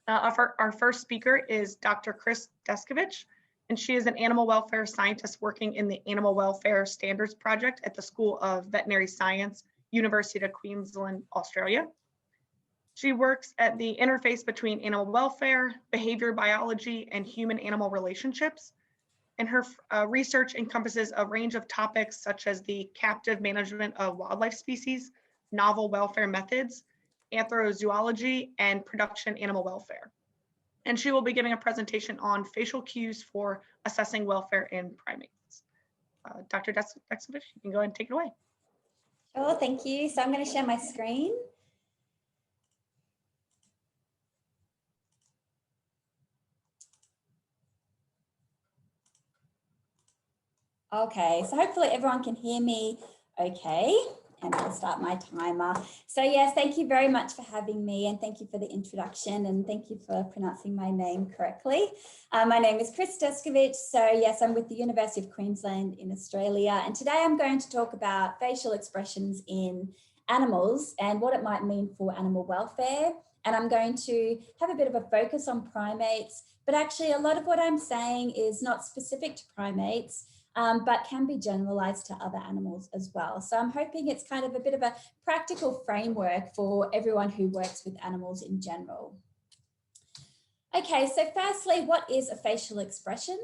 Our first speaker is Dr. Kris Descovich, and she is an animal welfare scientist working in the Animal Welfare Standards Project at the School of Veterinary Science, University of Queensland, Australia. She works at the interface between animal welfare, behavior biology, and human-animal relationships. And her research encompasses a range of topics such as the captive management of wildlife species, novel welfare methods, anthrozoology, and production animal welfare. And she will be giving a presentation on facial cues for assessing welfare in primates. Dr. Descovich, you can go ahead and take it away. Sure, thank you. So I'm going to share my screen. Okay, so hopefully everyone can hear me okay. And I'll start my timer. So yes, thank you very much for having me, and thank you for the introduction, and thank you for pronouncing my name correctly. My name is Kris Descovich. So yes, I'm with the University of Queensland in Australia, and today I'm going to talk about facial expressions in animals and what it might mean for animal welfare. And I'm going to have a bit of a focus on primates, but actually a lot of what I'm saying is not specific to primates, but can be generalized to other animals as well. So I'm hoping it's kind of a bit of a practical framework for everyone who works with animals in general. Okay, so firstly, what is a facial expression?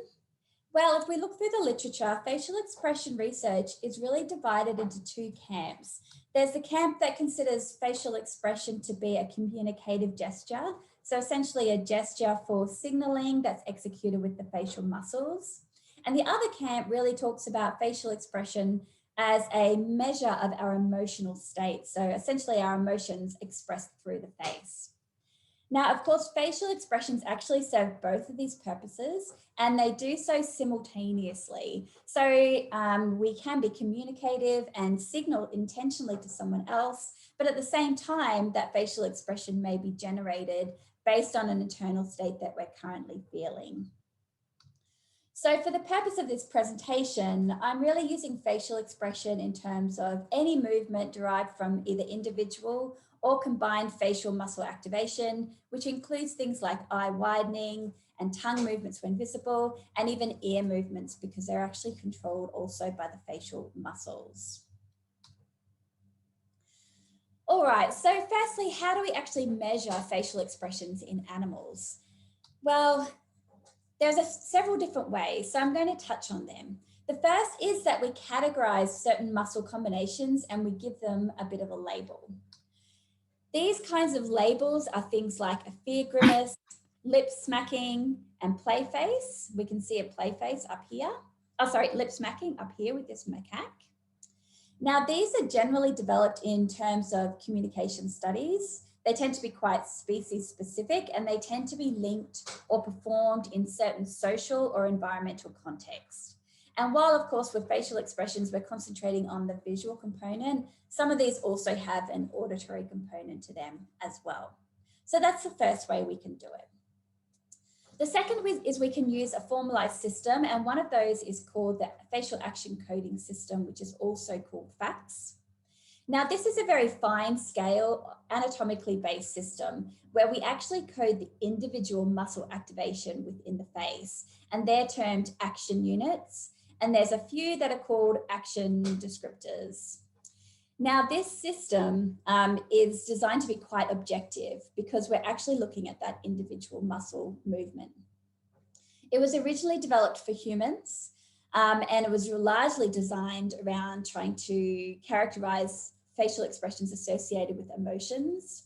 Well, if we look through the literature, facial expression research is really divided into two camps. There's the camp that considers facial expression to be a communicative gesture. So essentially a gesture for signaling that's executed with the facial muscles. And the other camp really talks about facial expression as a measure of our emotional state. So essentially our emotions expressed through the face. Now, of course, facial expressions actually serve both of these purposes, and they do so simultaneously. So we can be communicative and signal intentionally to someone else, but at the same time, that facial expression may be generated based on an internal state that we're currently feeling. So for the purpose of this presentation, I'm really using facial expression in terms of any movement derived from either individual or combined facial muscle activation, which includes things like eye widening and tongue movements when visible, and even ear movements because they're actually controlled also by the facial muscles. All right, so firstly, how do we actually measure facial expressions in animals? Well, there's several different ways, so I'm going to touch on them. The first is that we categorize certain muscle combinations and we give them a bit of a label. These kinds of labels are things like a fear grimace, lip smacking, and play face. We can see a play face up here. Oh, sorry, lip smacking up here with this macaque. Now, these are generally developed in terms of communication studies. They tend to be quite species specific, and they tend to be linked or performed in certain social or environmental contexts. And while, of course, with facial expressions, we're concentrating on the visual component, some of these also have an auditory component to them as well. So that's the first way we can do it. The second is we can use a formalized system, and one of those is called the facial action coding system, which is also called FACS. Now, this is a very fine scale, anatomically based system where we actually code the individual muscle activation within the face, and they're termed action units. And there's a few that are called action descriptors. Now, this system is designed to be quite objective because we're actually looking at that individual muscle movement. It was originally developed for humans, and it was largely designed around trying to characterize facial expressions associated with emotions.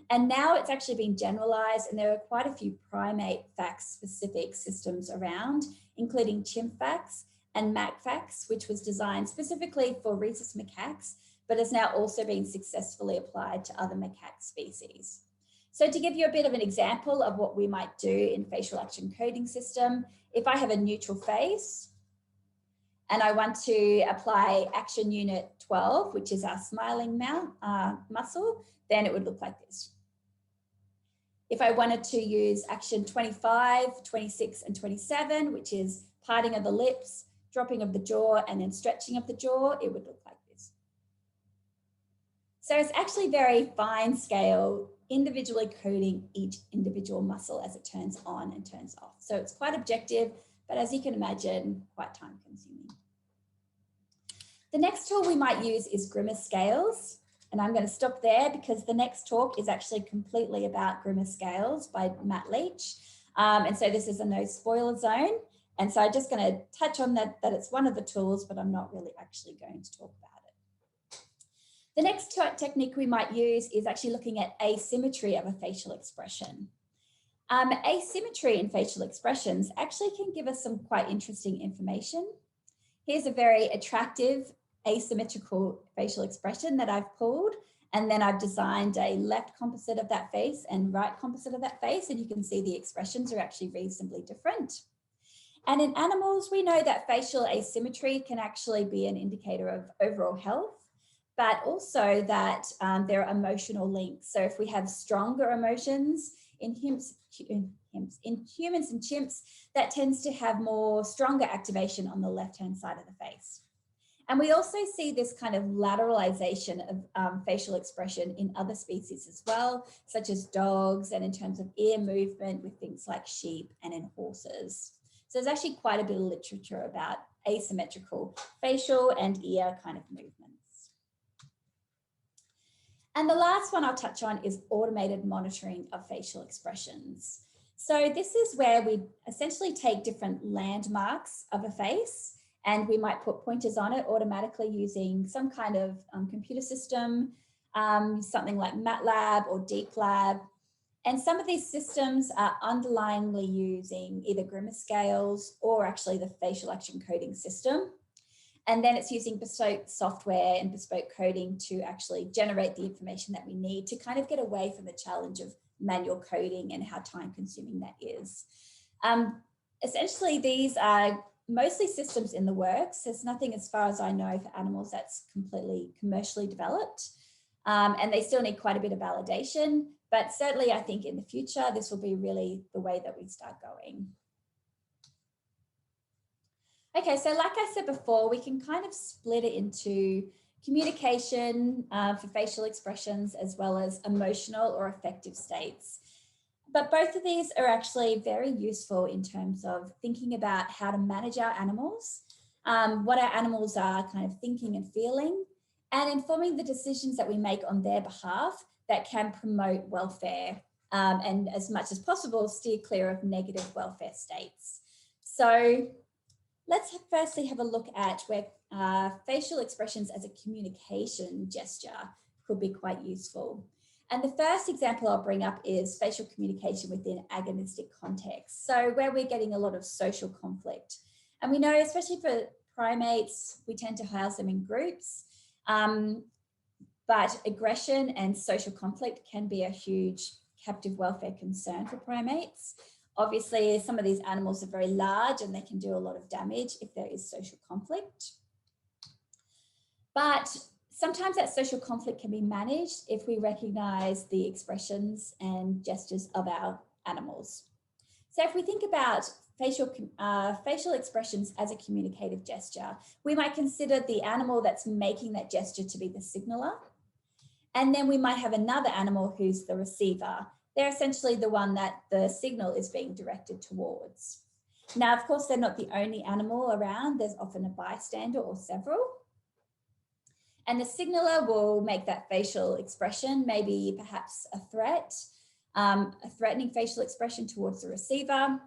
And now it's actually been generalized, and there are quite a few primate FACS specific systems around, including ChimFACS and MacFACS, which was designed specifically for rhesus macaques, but has now also been successfully applied to other macaque species. So to give you a bit of an example of what we might do in facial action coding system, if I have a neutral face, and I want to apply action unit 12, which is our smiling muscle, then it would look like this. If I wanted to use action 25, 26, and 27, which is parting of the lips, dropping of the jaw, and then stretching of the jaw, it would look like this. So it's actually very fine scale individually coding each individual muscle as it turns on and turns off. So it's quite objective, but as you can imagine, quite time consuming. The next tool we might use is grimace scales. And I'm going to stop there because the next talk is actually completely about grimace scales by Matt Leach. And so this is a no spoiler zone. And so I'm just going to touch on that it's one of the tools, but I'm not really actually going to talk about it. The next technique we might use is actually looking at asymmetry of a facial expression. Asymmetry in facial expressions actually can give us some quite interesting information. Here's a very attractive asymmetrical facial expression that I've pulled, and then I've designed a left composite of that face and right composite of that face, and you can see the expressions are actually reasonably different. And in animals, we know that facial asymmetry can actually be an indicator of overall health, but also that there are emotional links. So if we have stronger emotions in humans and chimps, that tends to have more stronger activation on the left-hand side of the face. And we also see this kind of lateralization of facial expression in other species as well, such as dogs and in terms of ear movement with things like sheep and in horses. So there's actually quite a bit of literature about asymmetrical facial and ear kind of movements. And the last one I'll touch on is automated monitoring of facial expressions. So this is where we essentially take different landmarks of a face and we might put pointers on it automatically using some kind of computer system, something like MATLAB or DeepLab. And some of these systems are underlyingly using either grimace scales or actually the facial action coding system. And then it's using bespoke software and bespoke coding to actually generate the information that we need to kind of get away from the challenge of manual coding and how time consuming that is. Essentially, these are mostly systems in the works. There's nothing, as far as I know, for animals that's completely commercially developed. And they still need quite a bit of validation. But certainly, I think in the future, this will be really the way that we start going. Okay, so like I said before, we can kind of split it into communication for facial expressions as well as emotional or affective states. But both of these are actually very useful in terms of thinking about how to manage our animals, what our animals are kind of thinking and feeling, and informing the decisions that we make on their behalf that can promote welfare and as much as possible steer clear of negative welfare states. So let's firstly have a look at where facial expressions as a communication gesture could be quite useful. And the first example I'll bring up is facial communication within agonistic context. So where we're getting a lot of social conflict. And we know, especially for primates, we tend to house them in groups, but aggression and social conflict can be a huge captive welfare concern for primates. Obviously, some of these animals are very large and they can do a lot of damage if there is social conflict. But sometimes that social conflict can be managed if we recognize the expressions and gestures of our animals. So if we think about facial expressions as a communicative gesture, we might consider the animal that's making that gesture to be the signaler. And then we might have another animal who's the receiver. They're essentially the one that the signal is being directed towards. Now, of course, they're not the only animal around. There's often a bystander or several. And the signaler will make that facial expression, maybe perhaps a threat, a threatening facial expression towards the receiver.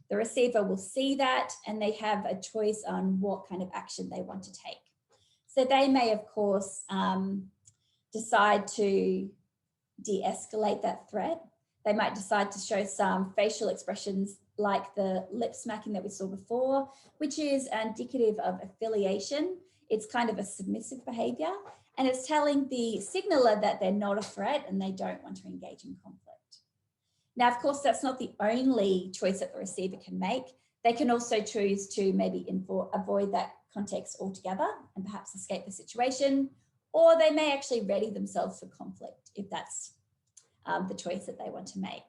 The receiver will see that and they have a choice on what kind of action they want to take. So they may, of course, decide to de-escalate that threat. They might decide to show some facial expressions like the lip smacking that we saw before, which is indicative of affiliation. It's kind of a submissive behaviour, and it's telling the signaler that they're not a threat and they don't want to engage in conflict. Now, of course, that's not the only choice that the receiver can make. They can also choose to maybe avoid that context altogether and perhaps escape the situation, or they may actually ready themselves for conflict if that's the choice that they want to make.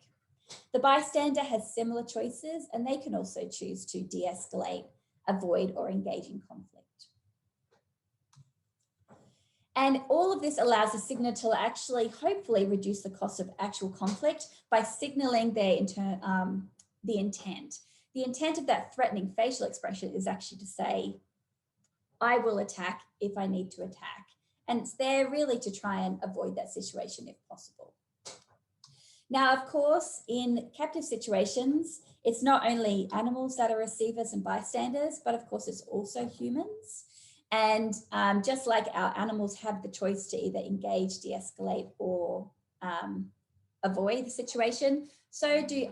The bystander has similar choices and they can also choose to de-escalate, avoid, or engage in conflict. And all of this allows the signal to actually hopefully reduce the cost of actual conflict by signaling their the intent. The intent of that threatening facial expression is actually to say, I will attack if I need to attack. And it's there really to try and avoid that situation if possible. Now, of course, in captive situations, it's not only animals that are receivers and bystanders, but of course, it's also humans. And just like our animals have the choice to either engage, de-escalate, or avoid the situation, so do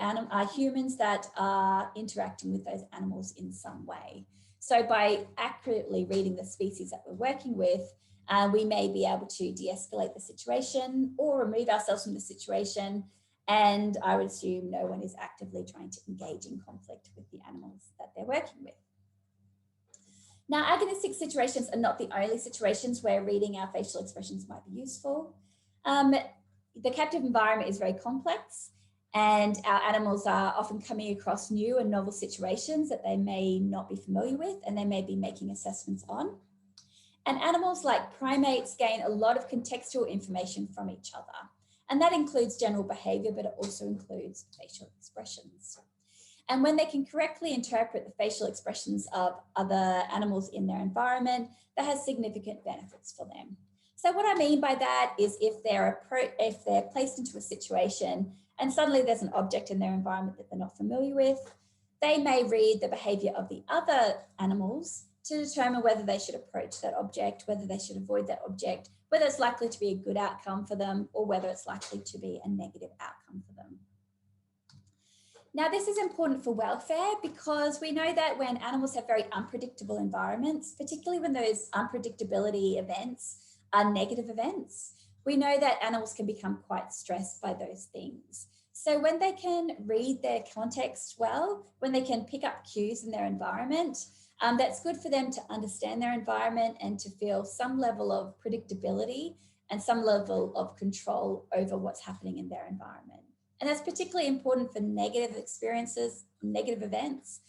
humans that are interacting with those animals in some way. So by accurately reading the species that we're working with, we may be able to de-escalate the situation or remove ourselves from the situation. And I would assume no one is actively trying to engage in conflict with the animals that they're working with. Now, agonistic situations are not the only situations where reading our facial expressions might be useful. The captive environment is very complex, and our animals are often coming across new and novel situations that they may not be familiar with and they may be making assessments on. And animals like primates gain a lot of contextual information from each other. And that includes general behaviour, but it also includes facial expressions. And when they can correctly interpret the facial expressions of other animals in their environment, that has significant benefits for them. So what I mean by that is if they're placed into a situation and suddenly there's an object in their environment that they're not familiar with, they may read the behaviour of the other animals to determine whether they should approach that object, whether they should avoid that object, whether it's likely to be a good outcome for them or whether it's likely to be a negative outcome for them. Now, this is important for welfare because we know that when animals have very unpredictable environments, particularly when those unpredictability events are negative events, we know that animals can become quite stressed by those things. So when they can read their context well, when they can pick up cues in their environment, that's good for them to understand their environment and to feel some level of predictability and some level of control over what's happening in their environment. And that's particularly important for negative experiences, negative events,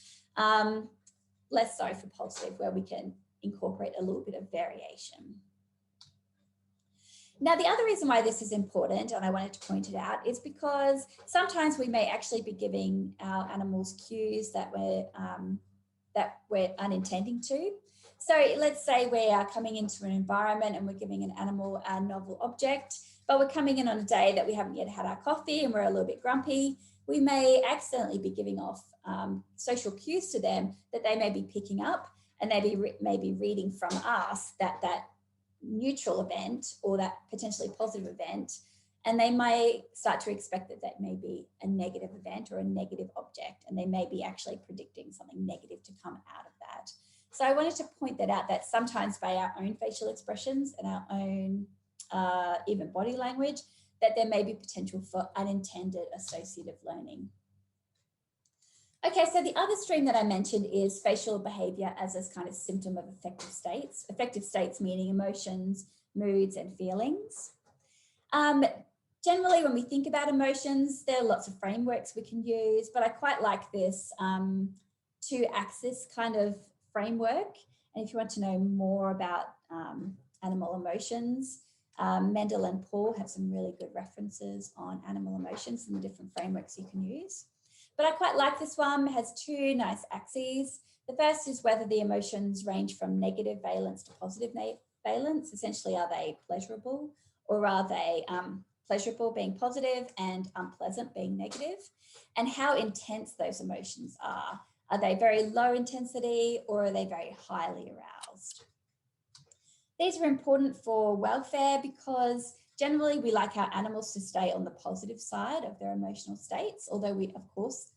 less so for positive, where we can incorporate a little bit of variation. Now, the other reason why this is important, and I wanted to point it out, is because sometimes we may actually be giving our animals cues that we're unintending to. So let's say we are coming into an environment and we're giving an animal a novel object, but we're coming in on a day that we haven't yet had our coffee and we're a little bit grumpy. We may accidentally be giving off social cues to them that they may be picking up, and they may be reading from us that neutral event or that potentially positive event, and they may start to expect that that may be a negative event or a negative object, and they may be actually predicting something negative to come out of that. So I wanted to point that out, that sometimes by our own facial expressions and our own even body language, that there may be potential for unintended associative learning. Okay, so the other stream that I mentioned is facial behaviour as a kind of symptom of affective states. Affective states meaning emotions, moods, and feelings. Generally, when we think about emotions, there are lots of frameworks we can use, but I quite like this two-axis kind of framework. And if you want to know more about animal emotions, Mendel and Paul have some really good references on animal emotions and the different frameworks you can use. But I quite like this one. It has two nice axes. The first is whether the emotions range from negative valence to positive valence. Essentially, are they pleasurable, or are they pleasurable being positive and unpleasant being negative? And how intense those emotions are. Are they very low intensity or are they very highly aroused? These are important for welfare because generally we like our animals to stay on the positive side of their emotional states, although we, of course,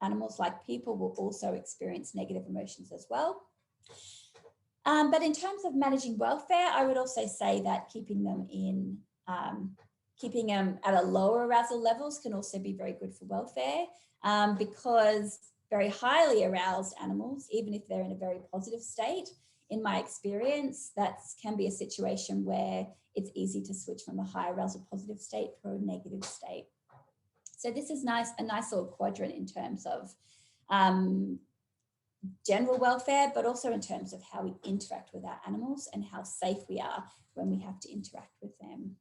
animals like people will also experience negative emotions as well. But in terms of managing welfare, I would also say that keeping them at a lower arousal levels can also be very good for welfare because very highly aroused animals, even if they're in a very positive state, in my experience, that can be a situation where it's easy to switch from a high arousal positive state to a negative state. So this is a nice little quadrant in terms of general welfare, but also in terms of how we interact with our animals and how safe we are when we have to interact with them.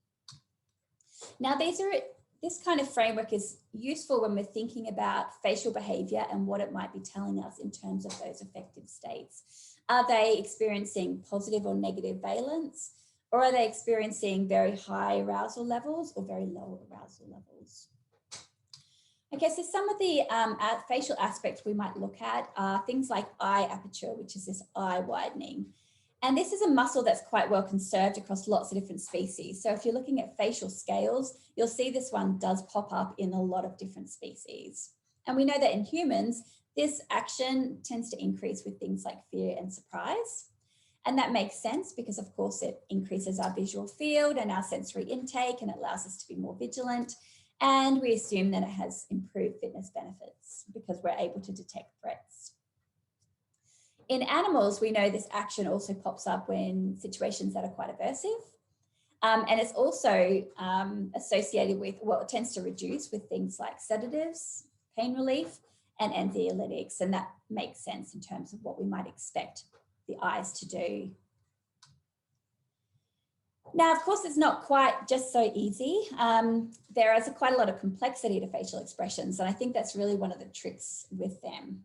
Now, this kind of framework is useful when we're thinking about facial behaviour and what it might be telling us in terms of those affective states. Are they experiencing positive or negative valence, or are they experiencing very high arousal levels or very low arousal levels? Okay, so some of the facial aspects we might look at are things like eye aperture, which is this eye widening. And this is a muscle that's quite well conserved across lots of different species. So if you're looking at facial scales, you'll see this one does pop up in a lot of different species. And we know that in humans, this action tends to increase with things like fear and surprise. And that makes sense because, of course, it increases our visual field and our sensory intake, and it allows us to be more vigilant. And we assume that it has improved fitness benefits because we're able to detect threats. In animals, we know this action also pops up when situations that are quite aversive. And it's also associated with what tends to reduce with things like sedatives, pain relief, and anxiolytics. And that makes sense in terms of what we might expect the eyes to do. Now, of course, it's not quite just so easy. There is quite a lot of complexity to facial expressions. And I think that's really one of the tricks with them,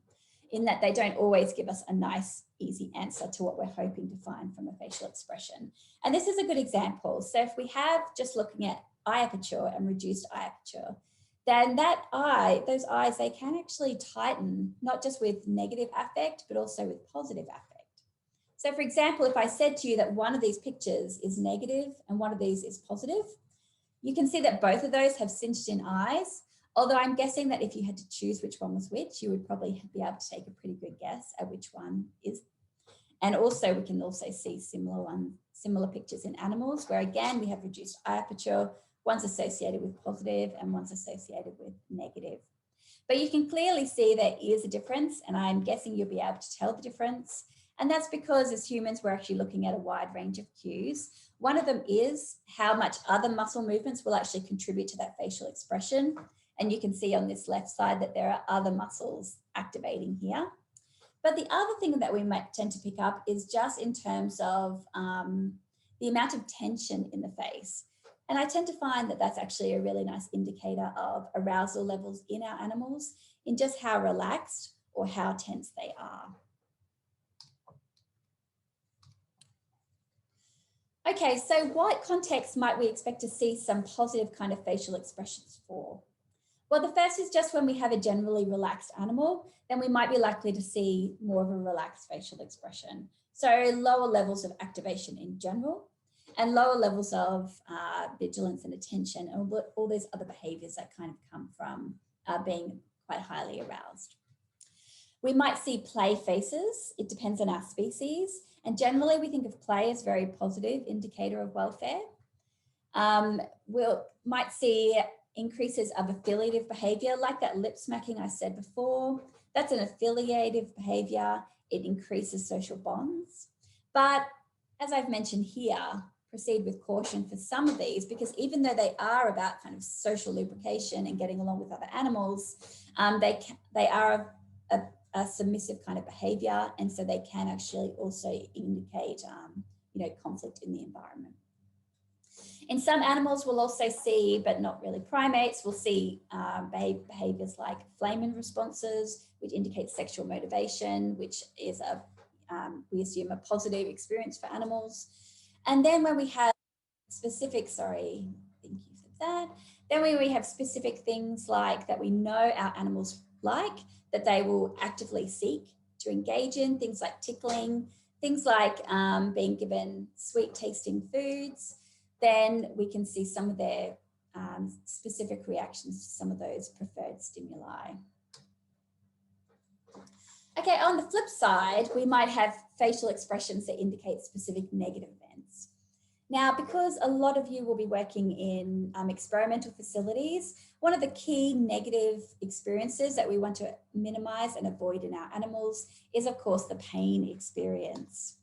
in that they don't always give us a nice, easy answer to what we're hoping to find from a facial expression. And this is a good example. So if we have just looking at eye aperture and reduced eye aperture, then those eyes, they can actually tighten, not just with negative affect, but also with positive affect. So for example, if I said to you that one of these pictures is negative and one of these is positive, you can see that both of those have cinched in eyes. Although I'm guessing that if you had to choose which one was which, you would probably be able to take a pretty good guess at which one is. And also we can also see similar pictures in animals where again, we have reduced eye aperture. One's associated with positive and one's associated with negative. But you can clearly see there is a difference, and I'm guessing you'll be able to tell the difference. And that's because as humans, we're actually looking at a wide range of cues. One of them is how much other muscle movements will actually contribute to that facial expression. And you can see on this left side that there are other muscles activating here. But the other thing that we might tend to pick up is just in terms of the amount of tension in the face. And I tend to find that that's actually a really nice indicator of arousal levels in our animals, in just how relaxed or how tense they are. Okay, so what context might we expect to see some positive kind of facial expressions for? Well, the first is just when we have a generally relaxed animal, then we might be likely to see more of a relaxed facial expression. So lower levels of activation in general, and lower levels of vigilance and attention, and all those other behaviours that kind of come from being quite highly aroused. We might see play faces. It depends on our species. And generally we think of play as a very positive indicator of welfare. We might see increases of affiliative behaviour, like that lip smacking I said before. That's an affiliative behaviour. It increases social bonds. But as I've mentioned here, proceed with caution for some of these, because even though they are about kind of social lubrication and getting along with other animals, they are a submissive kind of behaviour, and so they can actually also indicate conflict in the environment. In some animals, we'll also see, but not really primates, we'll see behaviours like flamen responses, which indicate sexual motivation, which is we assume a positive experience for animals. And then when we have specific, then we have specific things like that we know our animals like, that they will actively seek to engage in, things like tickling, things like being given sweet tasting foods, then we can see some of their specific reactions to some of those preferred stimuli. Okay, on the flip side, we might have facial expressions that indicate specific negative events. Now, because a lot of you will be working in experimental facilities, one of the key negative experiences that we want to minimize and avoid in our animals is, of course, the pain experience.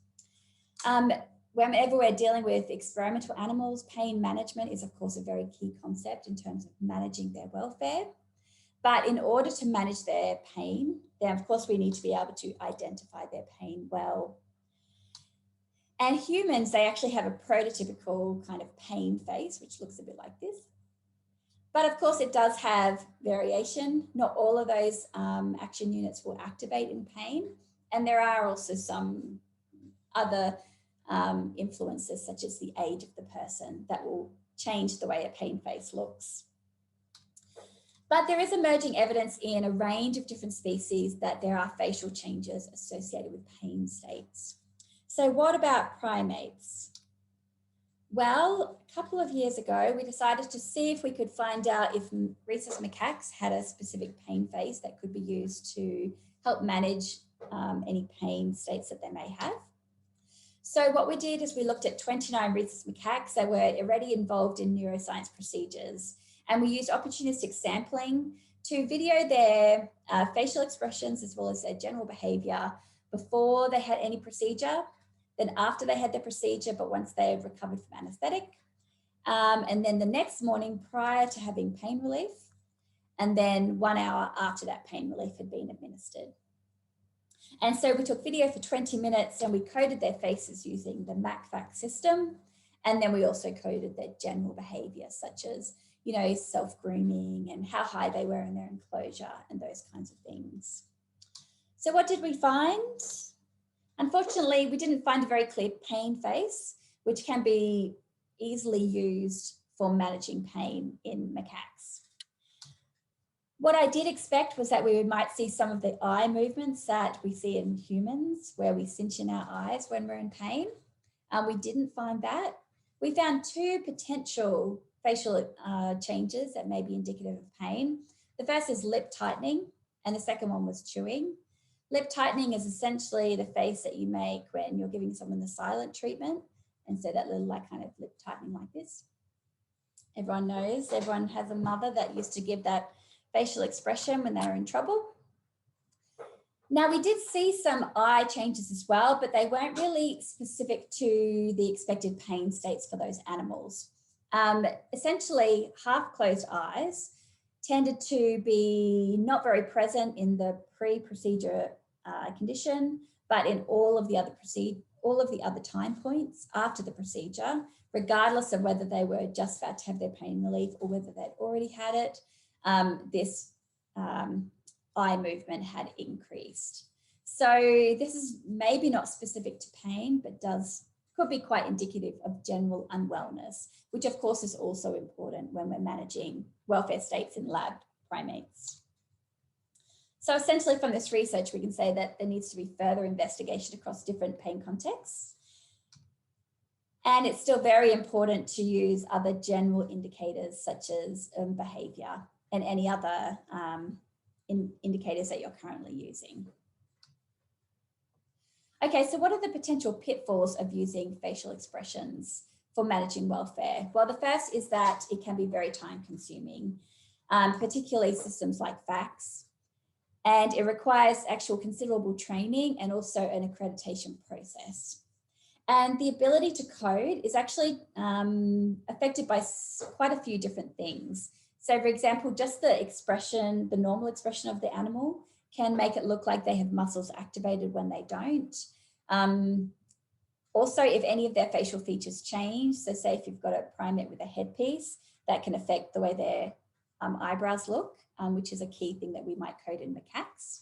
Whenever we're dealing with experimental animals, pain management is, of course, a very key concept in terms of managing their welfare. But in order to manage their pain, then of course we need to be able to identify their pain well. And humans, they actually have a prototypical kind of pain face, which looks a bit like this. But of course it does have variation. Not all of those action units will activate in pain. And there are also some other influences, such as the age of the person, that will change the way a pain face looks. But there is emerging evidence in a range of different species that there are facial changes associated with pain states. So what about primates? Well, a couple of years ago, we decided to see if we could find out if rhesus macaques had a specific pain face that could be used to help manage any pain states that they may have. So what we did is we looked at 29 rhesus macaques that were already involved in neuroscience procedures, and we used opportunistic sampling to video their facial expressions as well as their general behaviour before they had any procedure, then after they had their procedure, but once they had recovered from anaesthetic, and then the next morning prior to having pain relief, and then 1 hour after that pain relief had been administered. And so we took video for 20 minutes and we coded their faces using the macaques system. And then we also coded their general behaviour, such as, you know, self-grooming and how high they were in their enclosure and those kinds of things. So what did we find? Unfortunately, we didn't find a very clear pain face, which can be easily used for managing pain in macaques. What I did expect was that we might see some of the eye movements that we see in humans, where we cinch in our eyes when we're in pain. We didn't find that. We found two potential facial changes that may be indicative of pain. The first is lip tightening, and the second one was chewing. Lip tightening is essentially the face that you make when you're giving someone the silent treatment. And so that little like kind of lip tightening like this. Everyone knows, everyone has a mother that used to give that facial expression when they were in trouble. Now we did see some eye changes as well, but they weren't really specific to the expected pain states for those animals. Essentially, half-closed eyes tended to be not very present in the pre-procedure condition, but in all of the other time points after the procedure, regardless of whether they were just about to have their pain relief or whether they'd already had it. This eye movement had increased. So this is maybe not specific to pain, but could be quite indicative of general unwellness, which of course is also important when we're managing welfare states in lab primates. So essentially from this research, we can say that there needs to be further investigation across different pain contexts. And it's still very important to use other general indicators such as behaviour and any other indicators that you're currently using. Okay, so what are the potential pitfalls of using facial expressions for managing welfare? Well, the first is that it can be very time consuming, particularly systems like FACS, and it requires actual considerable training and also an accreditation process. And the ability to code is actually affected by quite a few different things. So for example, just the expression, the normal expression of the animal can make it look like they have muscles activated when they don't. Also, if any of their facial features change, so say if you've got a primate with a headpiece, that can affect the way their eyebrows look, which is a key thing that we might code in macaques.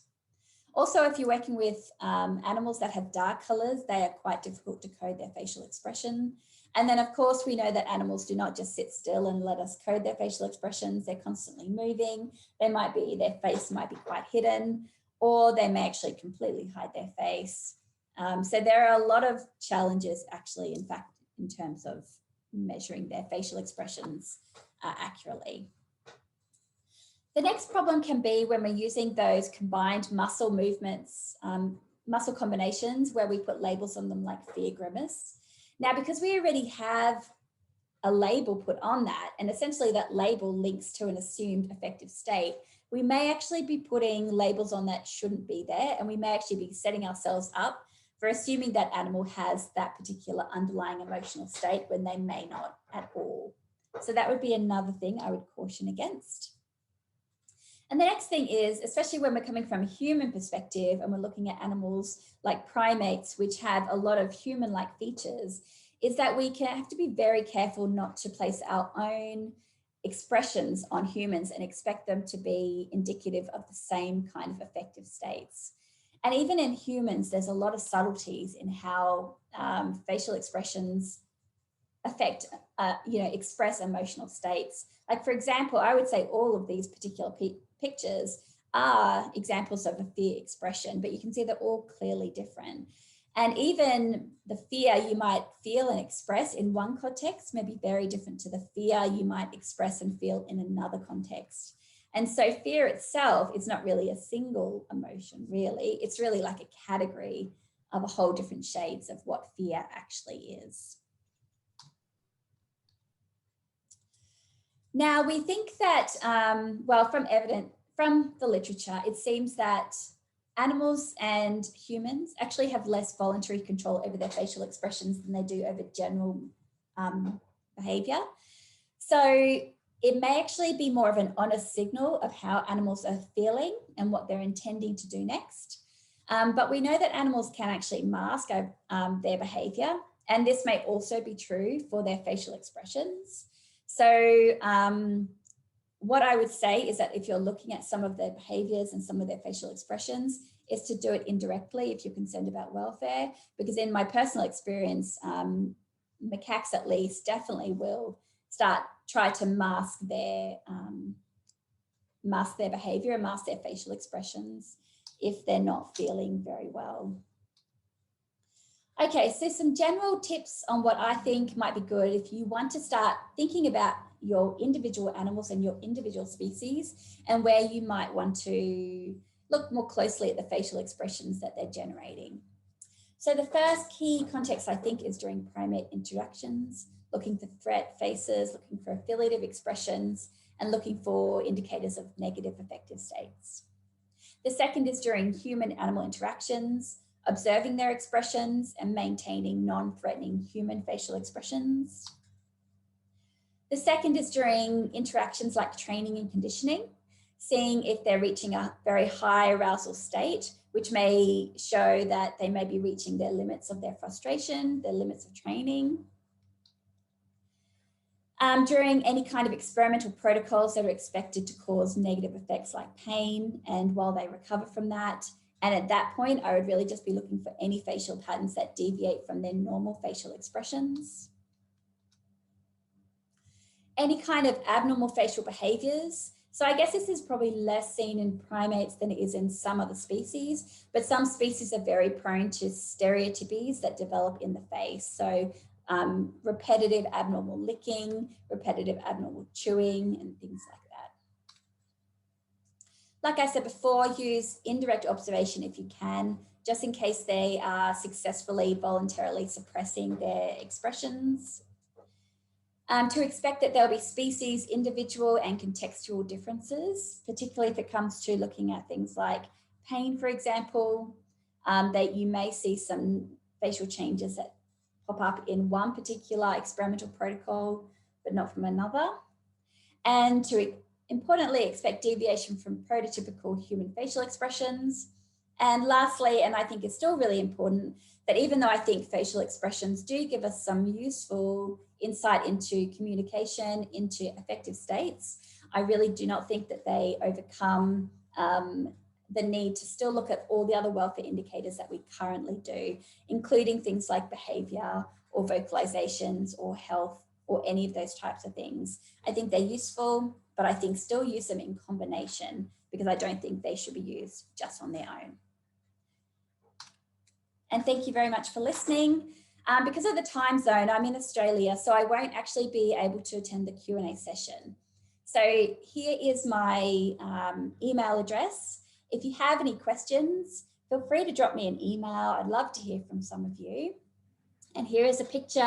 Also, if you're working with animals that have dark colours, they are quite difficult to code their facial expression. And then, of course, we know that animals do not just sit still and let us code their facial expressions. They're constantly moving. Their face might be quite hidden, or they may actually completely hide their face. So there are a lot of challenges, actually, in fact, in terms of measuring their facial expressions accurately. The next problem can be when we're using those combined muscle movements, muscle combinations where we put labels on them like fear grimace. Now, because we already have a label put on that, and essentially that label links to an assumed affective state, we may actually be putting labels on that shouldn't be there, and we may actually be setting ourselves up for assuming that animal has that particular underlying emotional state when they may not at all. So that would be another thing I would caution against. And the next thing is, especially when we're coming from a human perspective and we're looking at animals like primates, which have a lot of human-like features, is that we have to be very careful not to place our own expressions on humans and expect them to be indicative of the same kind of affective states. And even in humans, there's a lot of subtleties in how facial expressions affect, express emotional states. Like, for example, I would say all of these particular pictures are examples of a fear expression, but you can see they're all clearly different. And even the fear you might feel and express in one context may be very different to the fear you might express and feel in another context. And so fear itself is not really a single emotion, really. It's really like a category of a whole different shades of what fear actually is. Now, we think that, from the literature, it seems that animals and humans actually have less voluntary control over their facial expressions than they do over general behaviour. So it may actually be more of an honest signal of how animals are feeling and what they're intending to do next. But we know that animals can actually mask their behaviour, and this may also be true for their facial expressions. So what I would say is that if you're looking at some of their behaviours and some of their facial expressions, is to do it indirectly if you're concerned about welfare, because in my personal experience, macaques at least definitely will try to mask their behaviour and mask their facial expressions if they're not feeling very well. Okay, so some general tips on what I think might be good if you want to start thinking about your individual animals and your individual species and where you might want to look more closely at the facial expressions that they're generating. So the first key context, I think, is during primate interactions, looking for threat faces, looking for affiliative expressions, and looking for indicators of negative affective states. The second is during human-animal interactions, observing their expressions and maintaining non-threatening human facial expressions. The second is during interactions like training and conditioning, seeing if they're reaching a very high arousal state, which may show that they may be reaching their limits of their frustration, their limits of training. During any kind of experimental protocols that are expected to cause negative effects like pain, and while they recover from that. And at that point, I would really just be looking for any facial patterns that deviate from their normal facial expressions. Any kind of abnormal facial behaviors. So I guess this is probably less seen in primates than it is in some other species, but some species are very prone to stereotypies that develop in the face. So repetitive abnormal licking, repetitive abnormal chewing, and things like that. Like I said before, use indirect observation if you can, just in case they are successfully voluntarily suppressing their expressions. To expect that there'll be species, individual and contextual differences, particularly if it comes to looking at things like pain, for example, that you may see some facial changes that pop up in one particular experimental protocol, but not from another. And to importantly expect deviation from prototypical human facial expressions. And lastly, and I think it's still really important, that even though I think facial expressions do give us some useful insight into communication, into affective states, I really do not think that they overcome the need to still look at all the other welfare indicators that we currently do, including things like behaviour or vocalizations or health or any of those types of things. I think they're useful, but I think still use them in combination because I don't think they should be used just on their own. And thank you very much for listening. Because of the time zone, I'm in Australia, so I won't actually be able to attend the Q&A session. So here is my email address. If you have any questions, feel free to drop me an email. I'd love to hear from some of you. And here is a picture